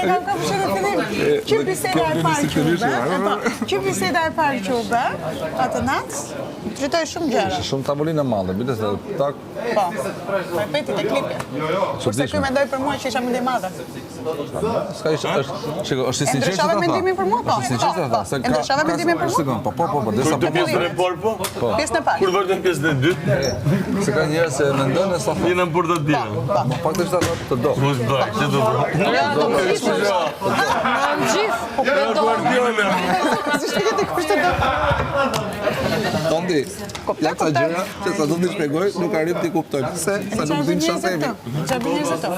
kam përshirë të fillim. Që biseda e parë qube, atë natë, drejtoj shumë gjëra. Shumë tavolinë madhe, biles dhe tak. Po, pejti te klipi. Kurse ky mendoj për mua që isha mendim madhe. S'ka është i sinqertë. Ndryshove mendimin për mua, po. Është i sinqertë ata, se ndryshove mendimin për mua. Po, desa Kur të pjesën e parë, po? Pjesën e parë. Kur vërtet pjesën e dytë? se ka njerëz se mendojnë sa Jena për të dira. faktikisht ata të do. Mos bëj, që do. Tondi, ja ta gjëra që sa do të shpjegoj, nuk arrim ti kuptoj. Sa nuk din çfarë themi. Çfarë bën njerëzit këto?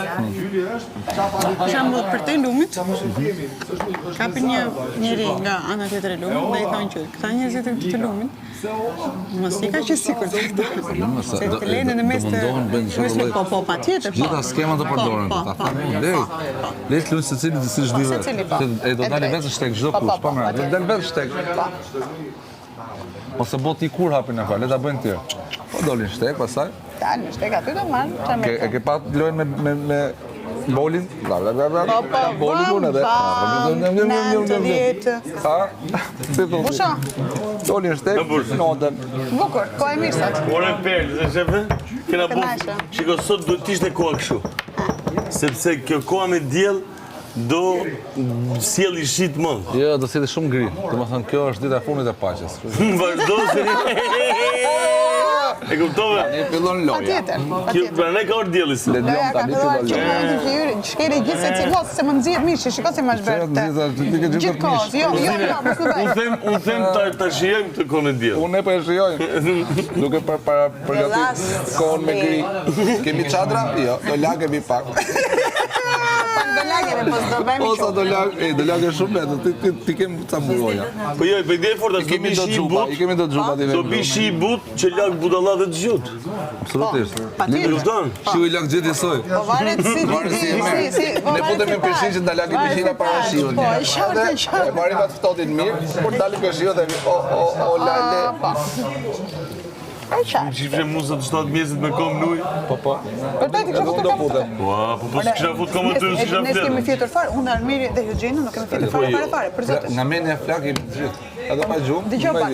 Për shembull, për te lumit, kapin njëri nga ana tjetër e lumit dhe i thonë që këta njerëzit e të lumit mos i ka që sikur të këta. Se të lene në mes të... Po, patjetër, po. Gjitha skemat të përdoren, ta thënë, le të luajë secili si ç'dive. E do dalë vetë shtek çdo kush, po më. Do dal vetë shtek. Ose boti kur hapin apo, le ta bëjnë tjerë. Po dolin shtek, pastaj. Dalin shtek aty do marr, çamë. E ke pa lojën me bolin, bla. Bolin unë edhe. Ha? Busha. Dolin shtek, nodën. Bukur, ko e mirë sot. Ore perlë, se shefe, kena bu... Shiko, sot do t'ishte koha kështu. Sepse kjo koha me diell do sjell i shit më. Jo, do sjellë shumë gri. Domethënë kjo është dita e fundit e paqes. Vazhdo se... E kuptove? Ne fillon loja. Patjetër. Pra ne ka orë dielli se. Loja ka filluar që shkeri gjithë se cilmos, se më nxirr mishi, shiko se më shbërë të... Gjithë kohës, jo, mos në bëj. Unë them ta shijojmë të kohën e diell. Unë po e shijoj. Duke përgatit kohën me gri. Kemi çadra? Jo, do lagemi pak. Do lagemi, po s'do bëjmë Osa do lagë shumë letë, ti kemë ca mburoja. Po jo, për ide e forta, I kemi do xhupa, do bishi i but që lag budallat dhe të gjut. Absolutisht. Lufton. Shiu i lag gjithë i soj. Po varet si Ne futemi pishin që nda lagë pishina para shiut. Po, e qartë. E marim atë ftohtin mirë, kur dalim për shiut dhe o lale. Shifre musa të 7 mjesit me kom nuj. Po. Vërtet, Edhe unë do futem. Po s'kisha fut kom aty, s'kisha Ne s'kemi flet. fjetur fare, unë Armiri dhe Eugjena nuk kemi fjetur fare, për zotin. Nga meni e flak jemi të gjithë. Edhe pa gjumë, Dëgjoj pak,